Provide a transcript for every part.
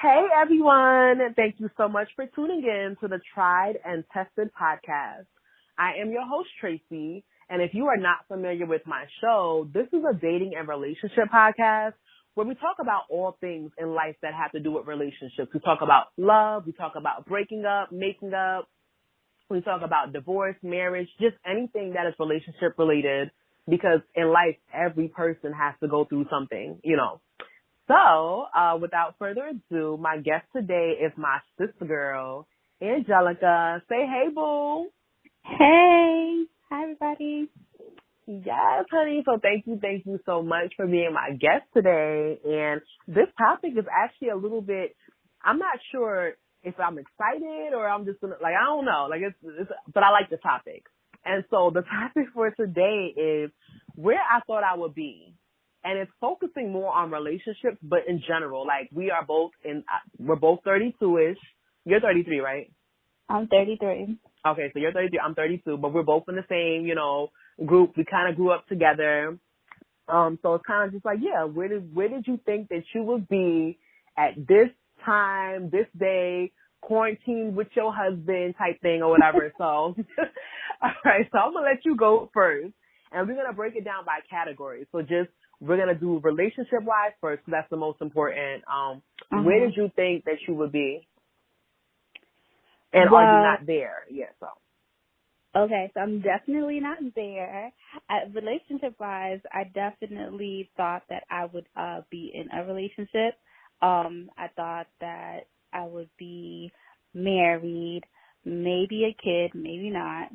Hey everyone, thank you so much for tuning in to the Tried and Tested podcast. I am your host Tracey, and if you are not familiar with my show, this is a dating and relationship podcast where we talk about all things in life that have to do with relationships. We talk about love, we talk about breaking up, making up, we talk about divorce, marriage, just anything that is relationship related, because in life every person has to go through something. So, without further ado, my guest today is my sister girl, Angelica. Say hey, boo. Hey. Hi, everybody. Yes, honey. So thank you so much for being my guest today. And this topic is actually a little bit, I'm not sure if I'm excited or I'm just gonna, I don't know. But I like the topic. And so the topic for today is where I thought I would be. And it's focusing more on relationships, but in general, we're both 32-ish. You're 33, right? I'm 33. Okay, so you're 33, I'm 32, but we're both in the same, group. We kind of grew up together. So it's kind of just where did you think that you would be at this time, this day, quarantined with your husband type thing or whatever. So, all right, so I'm going to let you go first. And we're going to break it down by category. So we're going to do relationship-wise first, because that's the most important. Where did you think that you would be? And are you not there? Yeah, so. Okay, so I'm definitely not there. Relationship-wise, I definitely thought that I would be in a relationship. I thought that I would be married, maybe a kid, maybe not.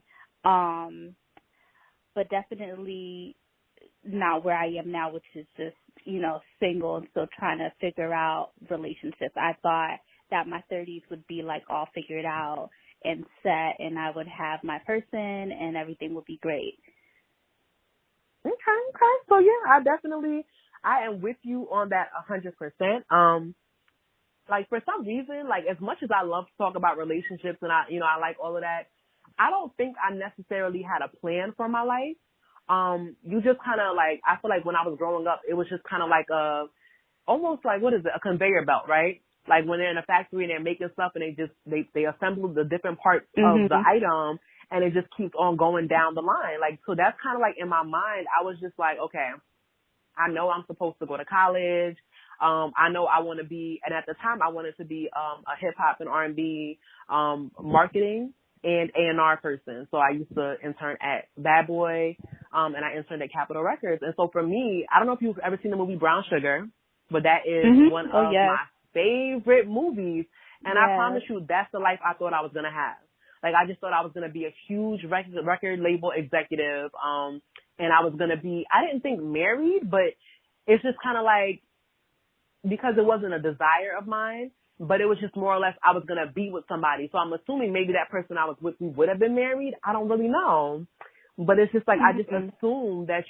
But definitely not where I am now, which is just, single and still trying to figure out relationships. I thought that my 30s would be all figured out and set, and I would have my person and everything would be great. Okay. So yeah, I am with you on that 100%. For some reason, as much as I love to talk about relationships and I like all of that, I don't think I necessarily had a plan for my life. You just kind of I feel like when I was growing up, it was just kind of almost a conveyor belt, right? Like when they're in a factory and they're making stuff and they assemble the different parts of the item and it just keeps on going down the line. So that's kind of in my mind, I was just okay, I know I'm supposed to go to college. I know I want to be, and at the time I wanted to be a hip hop and R&B marketing and A&R person. So I used to intern at Bad Boy, and I interned at Capitol Records. And so for me, I don't know if you've ever seen the movie Brown Sugar, but that is one of my favorite movies. And I promise you, that's the life I thought I was going to have. I just thought I was going to be a huge record label executive. And I was going to be, I didn't think married, but it's just kind of because it wasn't a desire of mine, but it was just more or less I was going to be with somebody. So I'm assuming maybe that person I was with me would have been married. I don't really know. But it's just I just assumed that,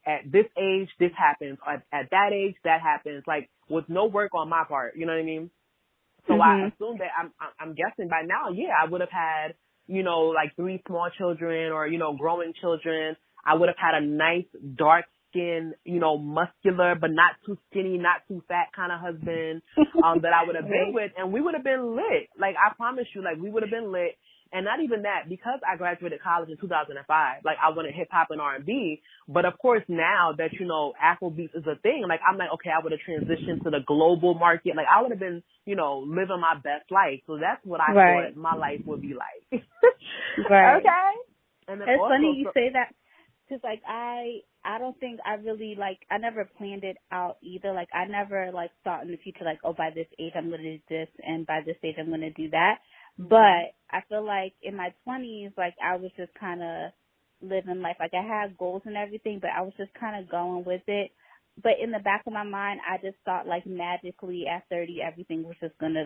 at this age, this happens. At that age, that happens. With no work on my part. You know what I mean? So I assumed that I'm guessing by now, I would have had, 3 small children or, growing children. I would have had a nice dark skin, muscular, but not too skinny, not too fat kind of husband, that I would have been with. And we would have been lit. I promise you, we would have been lit. And not even that, because I graduated college in 2005, I wanted hip hop and R&B. But of course, now that, Afrobeats is a thing, I'm okay, I would have transitioned to the global market. I would have been, living my best life. So that's what I thought my life would be like. Right. Okay. And then it's also, funny you say that, because I don't think I really I never planned it out either. I never thought in the future by this age I'm going to do this and by this age I'm going to do that. But I feel in my 20s, I was just kind of living life. I had goals and everything, but I was just kind of going with it. But in the back of my mind, I just thought magically at 30, everything was just going to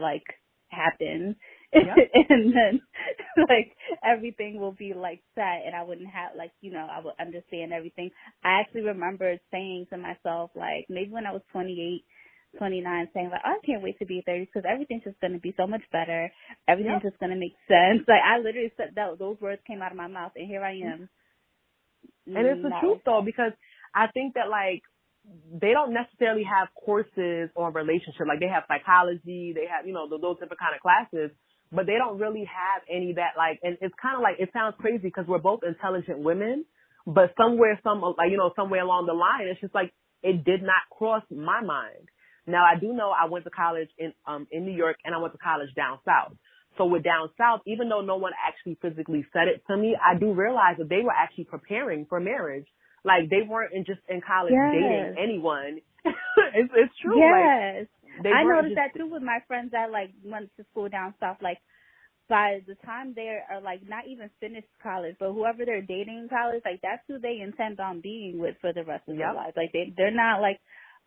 happen. Yep. And then everything will be set and I wouldn't have I would understand everything. I actually remember saying to myself maybe when I was 28, 29, saying I can't wait to be 30 because everything's just going to be so much better. Everything's just going to make sense. I literally said that those words came out of my mouth and here I am. And it's the truth though, because I think that they don't necessarily have courses on relationship. Like they have psychology, they have, you know, those different kind of classes, but they don't really have any that like, and it's kind of like, it sounds crazy because we're both intelligent women, but somewhere along the line, it's just like, it did not cross my mind. Now I do know I went to college in New York and I went to college down south. So with down south, even though no one actually physically said it to me, I do realize that they were actually preparing for marriage. Like they weren't just in college dating anyone. It's true. Yes. Like, I noticed that too with my friends that like went to school down south. Like by the time they are like not even finished college, but whoever they're dating in college, like that's who they intend on being with for the rest of their life. Like they're not like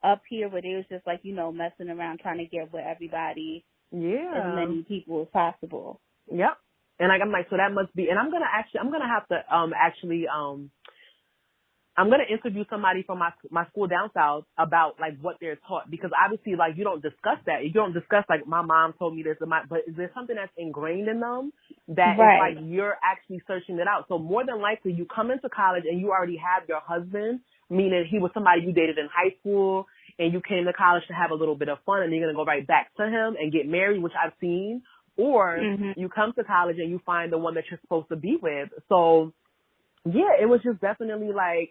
up here where they was just like, you know, messing around trying to get with everybody. Yeah. As many people as possible. Yep. And like I'm like, so that must be, and I'm gonna have to I'm going to interview somebody from my school down south about like what they're taught, because obviously like you don't discuss that. You don't discuss like my mom told me this, but is there something that's ingrained in them that is like you're actually searching it out? So more than likely you come into college and you already have your husband, meaning he was somebody you dated in high school and you came to college to have a little bit of fun and you're going to go right back to him and get married, which I've seen. Or you come to college and you find the one that you're supposed to be with. So yeah, it was just definitely like,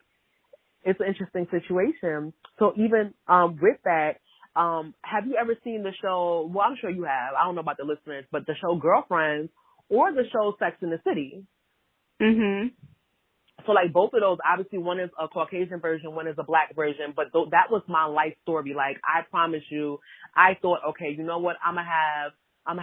it's an interesting situation. So even with that, have you ever seen the show? Well, I'm sure you have. I don't know about the listeners, but the show Girlfriends or the show Sex and the City. So like both of those, obviously one is a Caucasian version, one is a black version, but that was my life story. Like I promise you, I thought, okay, you know what? I'm gonna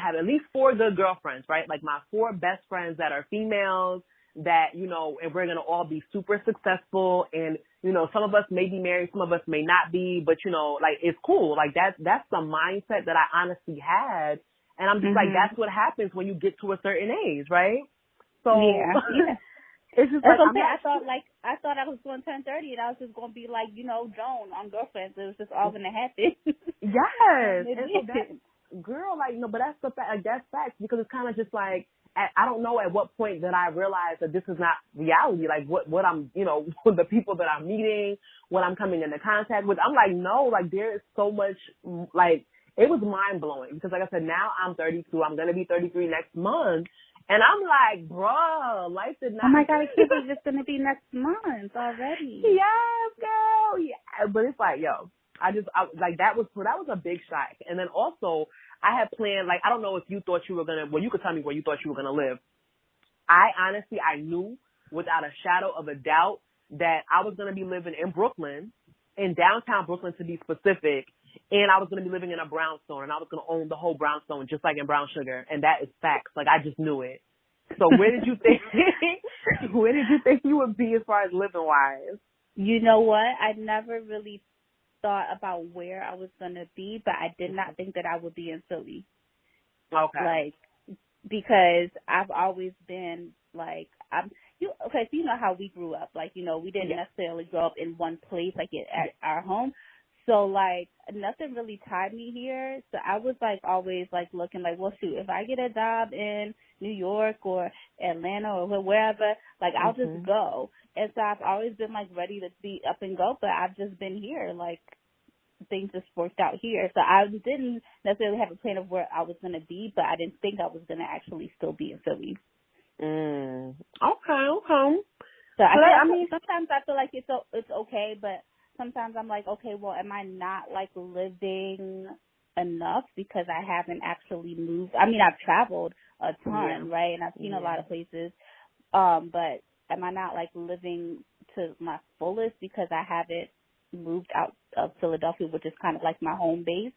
have at least 4 good girlfriends, right? Like my 4 best friends that are females that, you know, and we're going to all be super successful. And, you know, some of us may be married, some of us may not be, but, you know, like it's cool. Like that's the mindset that I honestly had. And I'm just like, that's what happens when you get to a certain age, right? So it's just that's like, I thought I was going to turn 30 and I was just going to be like, you know, Joan on Girlfriends. It was just all going to happen. Yes. And so that, girl, like, no, but that's the fact, like, that's facts, because it's kind of just like, I don't know at what point that I realized that this is not reality. Like what I'm, you know, the people that I'm meeting, what I'm coming into contact with. I'm like, no, like there is so much, like it was mind blowing, because like I said, now I'm 32. I'm going to be 33 next month. And I'm like, bruh, life did not. Oh my God, I can't believe it's going to be next month already. Yes, girl. Yeah. But it's like, yo, like that was a big shock. And then also I had planned, like, I don't know if you thought you were going to, well, you could tell me where you thought you were going to live. I knew without a shadow of a doubt that I was going to be living in Brooklyn, in downtown Brooklyn to be specific, and I was going to be living in a brownstone, and I was going to own the whole brownstone just like in Brown Sugar, and that is facts. Like, I just knew it. So where did you think you would be as far as living-wise? You know what? I never really thought about where I was going to be, but I did not think that I would be in Philly. Okay. Like, because I've always been like, so you know how we grew up. Like, you know, we didn't necessarily grow up in one place, like at our home. So like nothing really tied me here. So I was like always like looking like, well, shoot, if I get a job in New York or Atlanta or wherever, like I'll just go. And so I've always been like ready to be up and go, but I've just been here. Like things just worked out here. So I didn't necessarily have a plan of where I was going to be, but I didn't think I was going to actually still be in Philly. Okay. So I mean, sometimes I feel like it's okay, but sometimes I'm like, okay, well, am I not like living enough because I haven't actually moved? I mean, I've traveled a ton, right? And I've seen a lot of places. But am I not like living to my fullest because I haven't moved out of Philadelphia, which is kind of like my home base?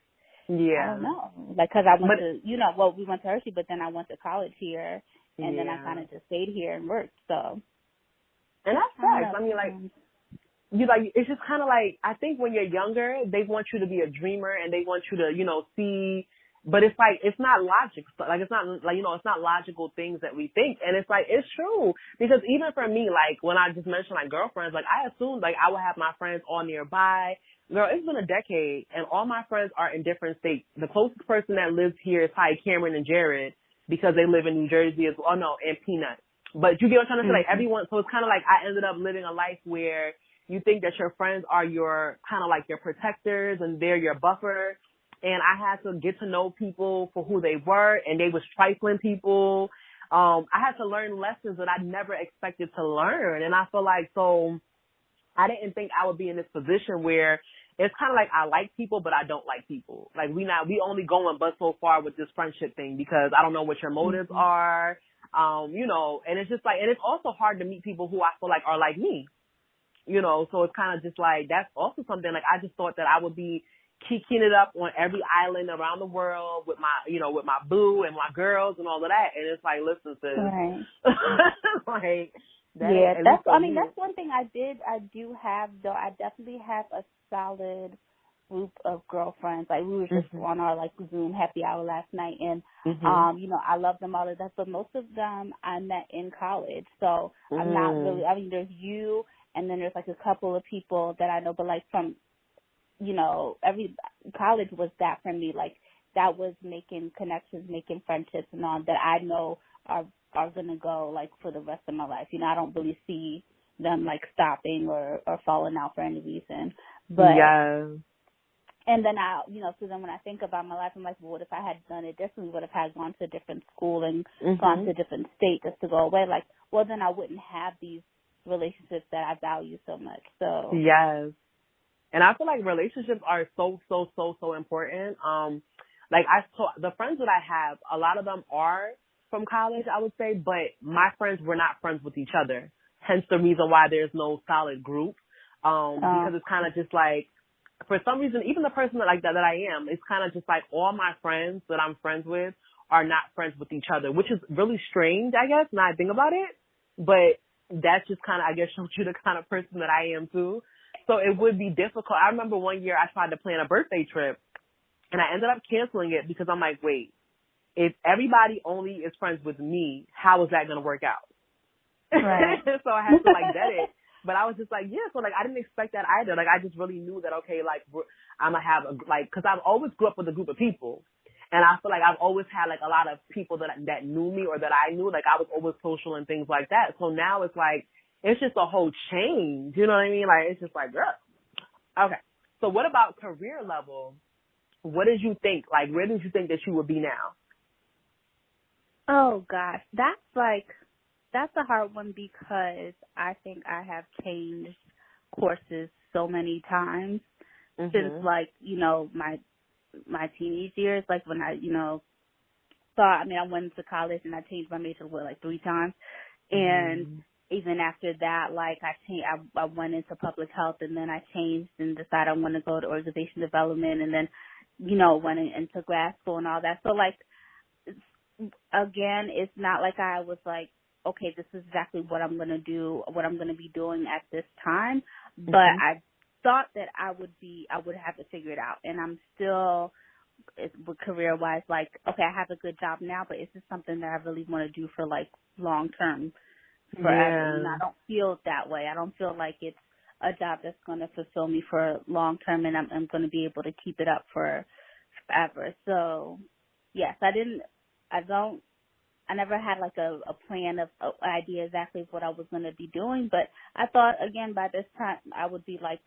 Yeah. I don't know. Like, cause I went to, you know, well, we went to Hershey, but then I went to college here and then I kind of just stayed here and worked. So. And that's facts. I mean, like, it's just kind of like, I think when you're younger, they want you to be a dreamer and they want you to, you know, see, but it's like, it's not logic. Like, it's not like, you know, it's not logical things that we think. And it's like, it's true. Because even for me, like, when I just mentioned like girlfriends, like I assumed like I would have my friends all nearby. Girl, it's been a decade and all my friends are in different states. The closest person that lives here is probably Cameron and Jared because they live in New Jersey and Peanut. But you get what I'm trying to say? Like everyone, so it's kind of like I ended up living a life where you think that your friends are your kind of like your protectors and they're your buffer. And I had to get to know people for who they were, and they was trifling people. I had to learn lessons that I never expected to learn. And I feel like, so I didn't think I would be in this position where it's kind of like I like people, but I don't like people. Like we only going but so far with this friendship thing because I don't know what your motives are. You know, and it's just like, and it's also hard to meet people who I feel like are like me, you know, so it's kind of just like, that's also something like I just thought that I would be kicking it up on every island around the world with my, you know, with my boo and my girls and all of that. And it's like, listen, sis, Right. like, yeah, that's, I mean, that's one thing I do have, though. I definitely have a solid group of girlfriends. Like, we were just on our, like, Zoom happy hour last night, and, you know, I love them all of that, but most of them I met in college, so I'm not really, I mean, there's you, and then there's, like, a couple of people that I know, but, like, from, you know, every college was that for me. Like, that was making connections, making friendships and all that I know are going to go, like, for the rest of my life. You know, I don't really see them, like, stopping or falling out for any reason. But, and then you know, so then when I think about my life, I'm like, well, what if I had done it differently? What if I had gone to a different school and gone to a different state just to go away? Like, well, then I wouldn't have these relationships that I value so much. So, yes. And I feel like relationships are so important. Like the friends that I have, a lot of them are from college, I would say, but my friends were not friends with each other. Hence the reason why there's no solid group. Because it's kind of just like, for some reason, even the person that I am, it's kind of just like all my friends that I'm friends with are not friends with each other, which is really strange, I guess, now I think about it. But that's just kind of, I guess, shows you the kind of person that I am too. So it would be difficult. I remember one year I tried to plan a birthday trip, and I ended up canceling it because I'm like, wait, if everybody only is friends with me, how is that going to work out? Right. So I had to, like, vet it. But I was just like, yeah, so, like, I didn't expect that either. Like, I just really knew that, okay, like, I'm going to have, because I've always grew up with a group of people. And I feel like I've always had, like, a lot of people that knew me or that I knew. Like, I was always social and things like that. So now it's like, it's just a whole change. You know what I mean? Like, it's just like, ugh. Okay. So what about career level? What did you think? Like, where did you think that you would be now? Oh, gosh. That's a hard one because I think I have changed courses so many times since, like, you know, my teenage years. Like, when I, you know, I went to college and I changed my major, like 3 times. And even after that, like, I went into public health, and then I changed and decided I want to go to organization development, and then, you know, went into grad school and all that. So, like, again, it's not like I was like, okay, this is exactly what I'm going to do, what I'm going to be doing at this time. But I thought that I would have to figure it out. And I'm still, career-wise, like, okay, I have a good job now, but is this something that I really want to do for, like, long-term, forever? And I don't feel that way. I don't feel like it's a job that's going to fulfill me for long-term, and I'm going to be able to keep it up for forever. So, yes, I never had, like, a plan of idea exactly of what I was going to be doing, but I thought, again, by this time I would be, like,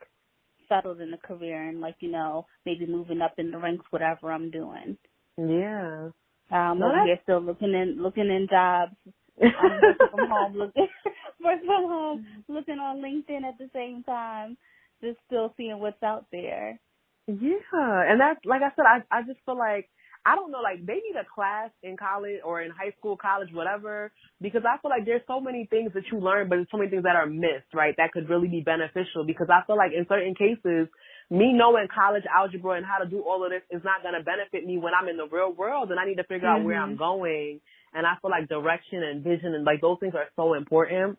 settled in a career and, like, you know, maybe moving up in the ranks, whatever I'm doing. Yeah. Over here still looking in jobs. I'm working from home, looking on LinkedIn at the same time, just still seeing what's out there. Yeah, and that's, like I said, I just feel like, I don't know, like, they need a class in college or in high school, college, whatever, because I feel like there's so many things that you learn, but there's so many things that are missed, right, that could really be beneficial, because I feel like in certain cases, me knowing college algebra and how to do all of this is not going to benefit me when I'm in the real world, and I need to figure out where I'm going, and I feel like direction and vision and, like, those things are so important.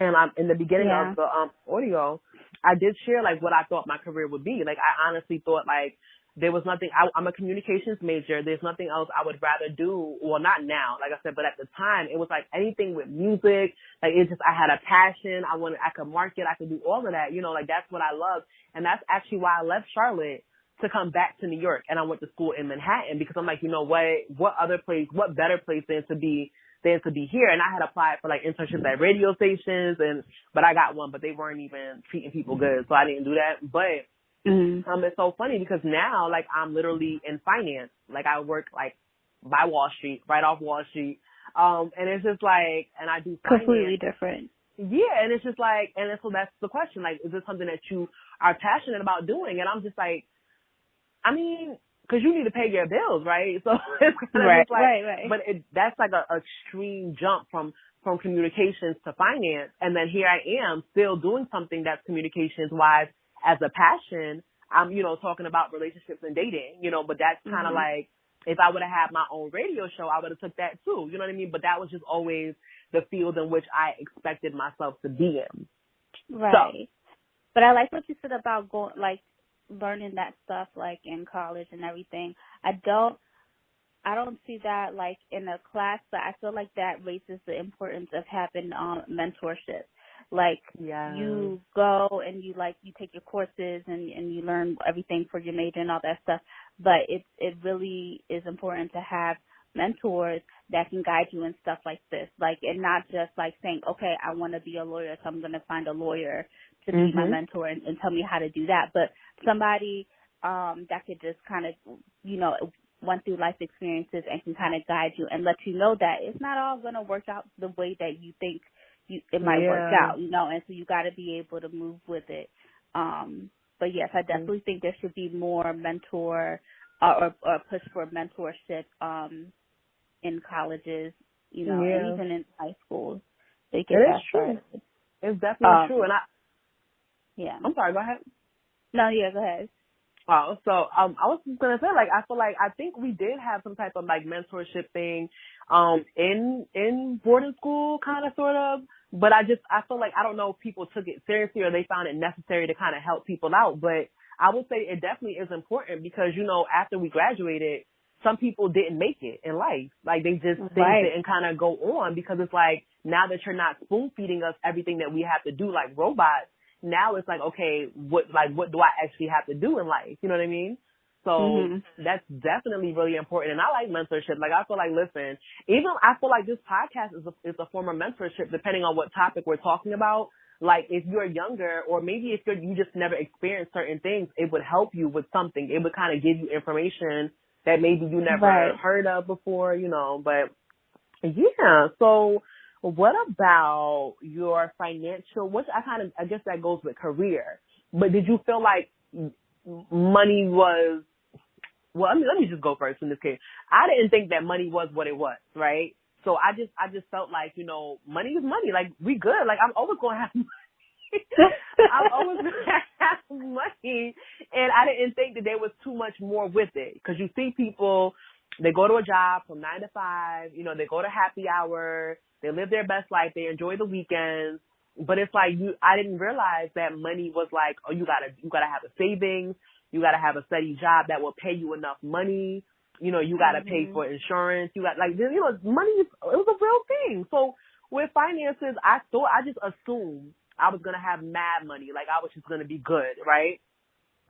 And in the beginning of the audio, I did share, like, what I thought my career would be. Like, I honestly thought, like, there was nothing, I'm a communications major. There's nothing else I would rather do. Well, not now, like I said, but at the time, it was like anything with music. Like, it's just, I had a passion. I could market. I could do all of that. You know, like, that's what I love. And that's actually why I left Charlotte to come back to New York. And I went to school in Manhattan because I'm like, you know what better place than to be than to be here. And I had applied for like internships at radio stations but I got one, but they weren't even treating people good. So I didn't do that. But, it's so funny because now like I'm literally in finance. Like I work like by Wall Street, right off Wall Street. And it's just like, and I do finance. Completely different. Yeah. And it's just like, and so that's the question. Like, is this something that you are passionate about doing? And I'm just like, I mean, because you need to pay your bills, right? So it's kind of just like, right. but that's like a extreme jump from communications to finance. And then here I am still doing something that's communications wise as a passion. I'm, talking about relationships and dating, but that's kind of like, if I would have had my own radio show, I would have took that too. You know what I mean? But that was just always the field in which I expected myself to be in. Right. So, but I like what you said about learning that stuff like in college and everything. I don't see that like in a class, but I feel like that raises the importance of having mentorship. Like you go and you take your courses and you learn everything for your major and all that stuff. But it really is important to have mentors that can guide you in stuff like this. Like, and not just like saying, okay, I want to be a lawyer, so I'm going to find a lawyer to be my mentor and tell me how to do that. But somebody that could just kind of, went through life experiences and can kind of guide you and let you know that it's not all going to work out the way that you think it might work out, and so you got to be able to move with it. But yes, I definitely think there should be more mentor or push for mentorship in colleges, and even in high schools. They get that started. It's definitely true. And I'm sorry, go ahead. No, go ahead. Oh, so I was just gonna say, like, I think we did have some type of like mentorship thing, in boarding school, kind of, sort of. But I feel like I don't know if people took it seriously or they found it necessary to kind of help people out. But I would say it definitely is important because after we graduated, some people didn't make it in life. Like they just didn't kind of go on because it's like now that you're not spoon feeding us everything that we have to do like robots. Now it's like, okay, what do I actually have to do in life? You know what I mean? So that's definitely really important. And I like mentorship. Like, I feel like, listen, I feel like this podcast is a form of mentorship depending on what topic we're talking about. Like, if you're younger or maybe if you just never experienced certain things, it would help you with something. It would kind of give you information that maybe you never heard of before, But, yeah, so what about your financial, I guess that goes with career, but did you feel like money was, let me just go first in this case. I didn't think that money was what it was, right? So I just felt like, money is money. Like, we good. Like, I'm always going to have money. I'm always going to have money. And I didn't think that there was too much more with it. Because you see people, they go to a job from 9 to 5, they go to happy hour, they live their best life, they enjoy the weekends. But it's like I didn't realize that money was like, oh, you gotta have a savings, you gotta have a steady job that will pay you enough money, you gotta pay for insurance, money it was a real thing. So with finances, I just assumed I was gonna have mad money, like I was just gonna be good, right?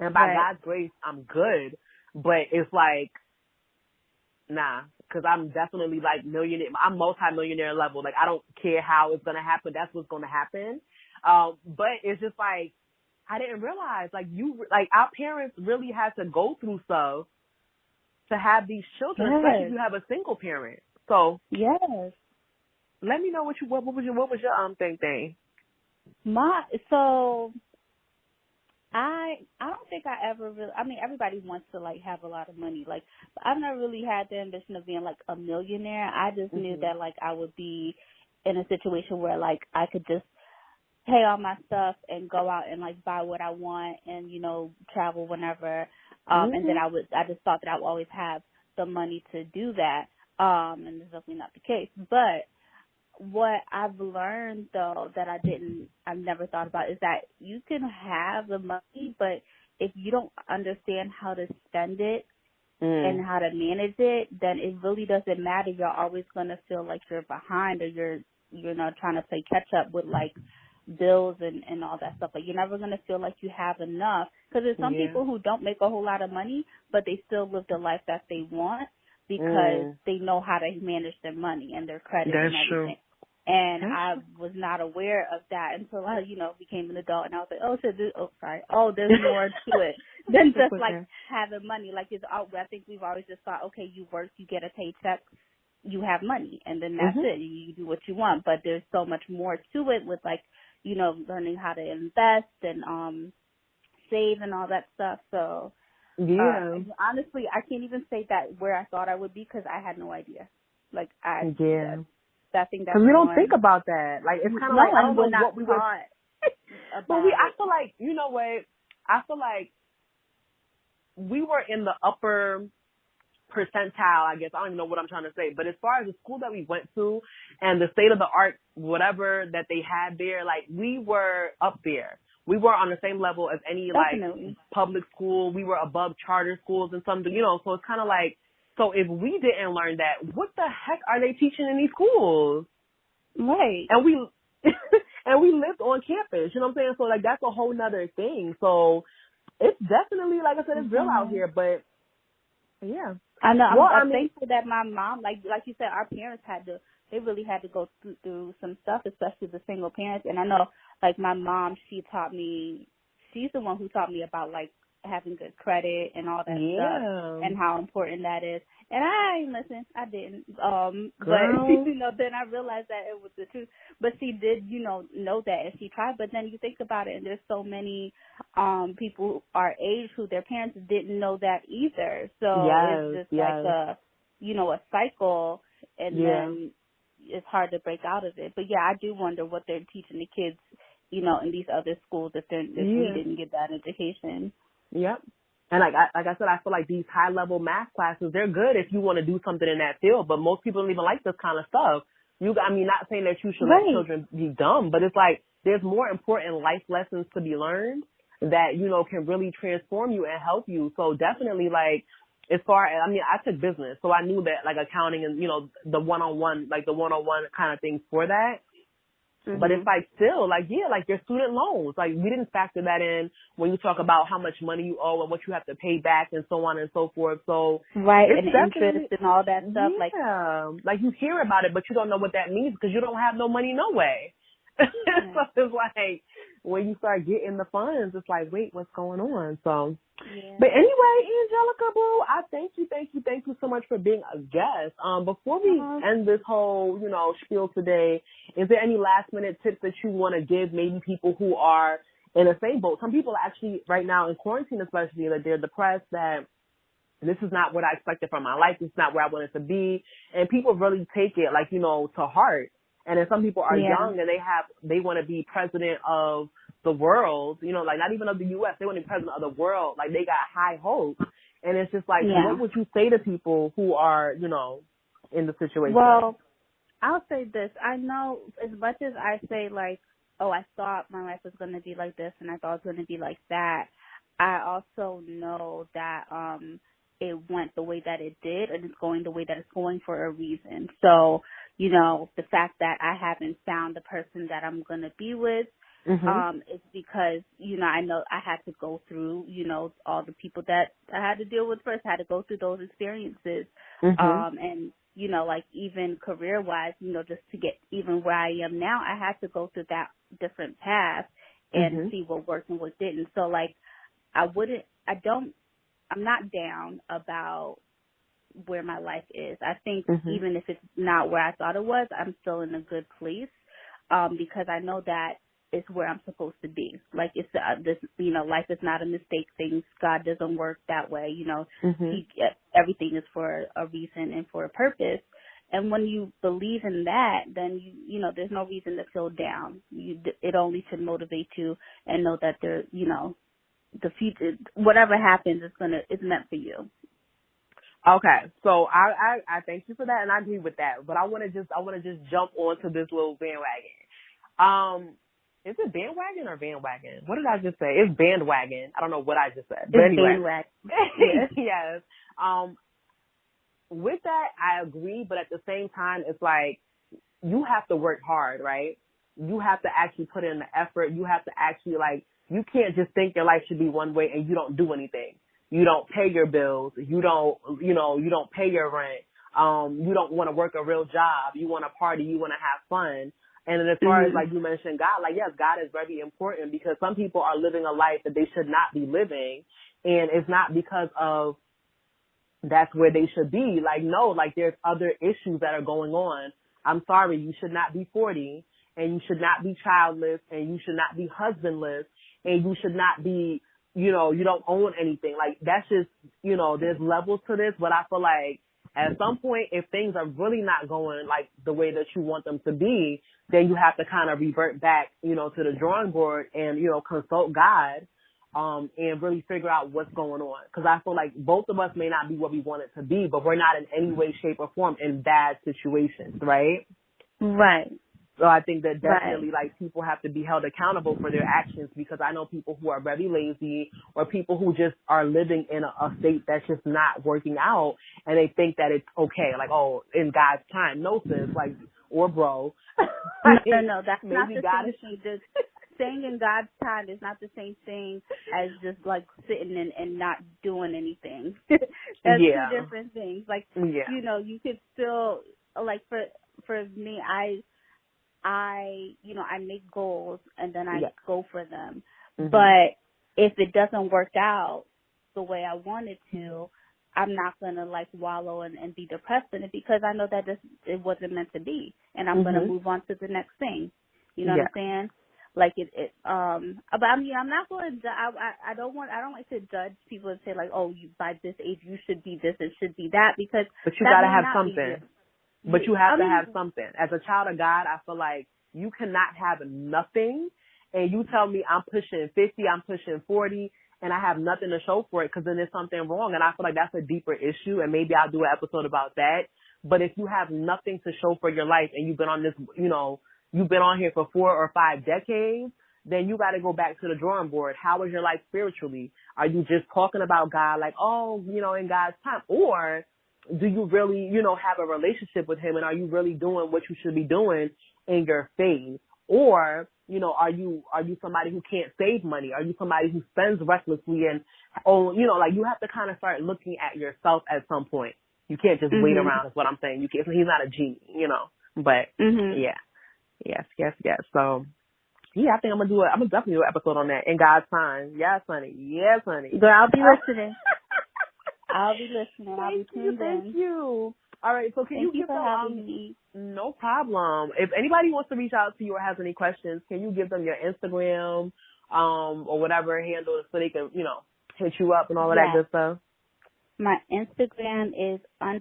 And by God's grace, I'm good. But it's like, nah, because I'm definitely like millionaire. I'm multi-millionaire level. Like, I don't care how it's going to happen. That's what's going to happen. But it's just like, I didn't realize, like, our parents really had to go through stuff to have these children, especially if you have a single parent. So, let me know what was your thing? I don't think I ever really, everybody wants to like have a lot of money, like, but I've never really had the ambition of being like a millionaire. I just knew that like I would be in a situation where like I could just pay all my stuff and go out and like buy what I want and, travel whenever. And then I just thought that I would always have the money to do that. And that's definitely not the case. But what I've learned though that I've never thought about is that you can have the money, but if you don't understand how to spend it and how to manage it, then it really doesn't matter. You're always going to feel like you're behind or you're not trying to play catch up with like bills and all that stuff. Like, you're never going to feel like you have enough, because there's some people who don't make a whole lot of money, but they still live the life that they want. because they know how to manage their money and their credit and everything. True. And I was not aware of that until I, became an adult, and I was like, there's more to it than just like having money. Like I think we've always just thought, okay, you work, you get a paycheck, you have money, and then that's it. You do what you want. But there's so much more to it with like, learning how to invest and save and all that stuff. So honestly, I can't even say that where I thought I would be because I had no idea. Like I think that's because we don't think about that. Like it's kind of like I don't know what we were. But I feel like I feel like we were in the upper percentile. I guess I don't even know what I'm trying to say. But as far as the school that we went to and the state of the art, whatever that they had there, like we were up there. We were on the same level as any like public school. We were above charter schools and something, So it's kind of like. So if we didn't learn that, what the heck are they teaching in these schools? Right. And we lived on campus, you know what I'm saying? So like that's a whole nother thing. So it's definitely, like I said, it's real out here, but yeah. I know. I'm thankful that my mom, like you said, our parents they really had to go through some stuff, especially the single parents. And I know like my mom, she's the one who taught me about like having good credit and all that stuff and how important that is. And I ain't listen. I didn't. But then I realized that it was the truth. But she did, know that and she tried. But then you think about it, and there's so many people our age who their parents didn't know that either. So it's just like a cycle, and then it's hard to break out of it. But yeah, I do wonder what they're teaching the kids, in these other schools if we didn't get that education. Yep. And like I said, I feel like these high level math classes, they're good if you want to do something in that field, but most people don't even like this kind of stuff. Not saying that you should let children be dumb, but it's like there's more important life lessons to be learned that, can really transform you and help you. So definitely like as far as, I took business, so I knew that like accounting and, the one-on-one kind of things for that. But it's like still like, like your student loans, like we didn't factor that in when you talk about how much money you owe and what you have to pay back and so on and so forth. So and interest and all that stuff. Like you hear about it, but you don't know what that means because you don't have no money no way. So it's like when you start getting the funds, it's like, wait, what's going on? So, but anyway, Angelica, boo, I thank you so much for being a guest. Before we end this whole, spiel today, is there any last minute tips that you want to give maybe people who are in the same boat? Some people are actually right now in quarantine, especially, that they're depressed that this is not what I expected from my life. This is not where I wanted to be. And people really take it like, to heart. And then some people are young and they want to be president of the world, like not even of the U.S. They want to be president of the world. Like they got high hopes. And it's just like, what would you say to people who are, in the situation? Well, I'll say this. I know as much as I say like, oh, I thought my life was going to be like this and I thought it was going to be like that, I also know that it went the way that it did and it's going the way that it's going for a reason. So, the fact that I haven't found the person that I'm going to be with, it's because, I know I had to go through, all the people that I had to deal with first. I had to go through those experiences. And, like even career-wise, just to get even where I am now, I had to go through that different path and see what worked and what didn't. So, like, I'm not down about where my life is. I think even if it's not where I thought it was, I'm still in a good place because I know that it's where I'm supposed to be. Like it's life is not a mistake thing. God doesn't work that way. Everything is for a reason and for a purpose. And when you believe in that, then there's no reason to feel down. It only should motivate you and know that the future, whatever happens, it's meant for you. Okay, so I thank you for that, and I agree with that. But I want to just jump onto this little bandwagon. Is it bandwagon or bandwagon? What did I just say? It's bandwagon. I don't know what I just said. But anyway. Bandwagon. Yes. With that, I agree, but at the same time, it's like you have to work hard, right? You have to actually put in the effort. You have to actually you can't just think your life should be one way and you don't do anything. you don't pay your bills, you don't pay your rent, you don't want to work a real job, you want to party, you want to have fun. And then as far as, like you mentioned, God, like, yes, God is very important because some people are living a life that they should not be living. And it's not because of that's where they should be. Like, no, like there's other issues that are going on. I'm sorry, you should not be 40 and you should not be childless and you should not be husbandless and you should not be, you don't own anything. Like, that's just, there's levels to this, but I feel like at some point, if things are really not going like the way that you want them to be, then you have to kind of revert back, to the drawing board and, consult God, and really figure out what's going on. Cause I feel like both of us may not be what we want it to be, but we're not in any way, shape or form in bad situations, right? Right. So I think that definitely like people have to be held accountable for their actions because I know people who are very lazy or people who just are living in a state that's just not working out and they think that it's okay. Like, oh, in God's time. No, sis, like, or bro. No, that's not the God same thing. Just saying in God's time is not the same thing as just like sitting and not doing anything. That's two different things. Like, you could still, like for me, I make goals and then I go for them. Mm-hmm. But if it doesn't work out the way I want it to, I'm not going to like wallow and be depressed in it because I know that it wasn't meant to be. And I'm going to move on to the next thing. You know what I'm saying? Like but I mean, I'm not going to, I don't like to judge people and say like, oh, you by this age, you should be this, it should be that because. But you got to have something. But you have to have something. As a child of God, I feel like you cannot have nothing and you tell me I'm pushing 50, I'm pushing 40, and I have nothing to show for it because then there's something wrong. And I feel like that's a deeper issue, and maybe I'll do an episode about that. But if you have nothing to show for your life and you've been on this, you've been on here for 4 or 5 decades, then you got to go back to the drawing board. How is your life spiritually? Are you just talking about God like, oh, in God's time? Or do you really, have a relationship with him and are you really doing what you should be doing in your faith? Or, are you somebody who can't save money? Are you somebody who spends recklessly and, like you have to kind of start looking at yourself at some point. You can't just wait around is what I'm saying. You can't, he's not a genie, but Yes. So yeah, I think I'm gonna definitely do an episode on that in God's time. Yes, honey. Girl, I'll be listening. I'll be listening. I'll be tuned in. Thank you. All right. So can you give them? Having me. No problem. If anybody wants to reach out to you or has any questions, can you give them your Instagram, or whatever handle so they can, hit you up and all of that good stuff? My Instagram is _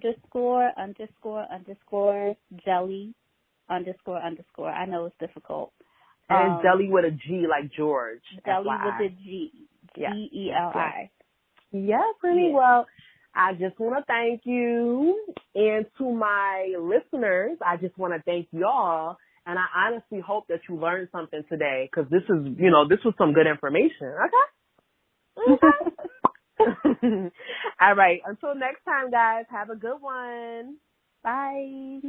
jelly _ I know it's difficult. And it's jelly with a G like George. Jelly FYI. with a G. G-E-L-I. Yeah, pretty well. I just want to thank you. And to my listeners, I just want to thank y'all. And I honestly hope that you learned something today because this is, this was some good information. Okay? All right. Until next time, guys, have a good one. Bye.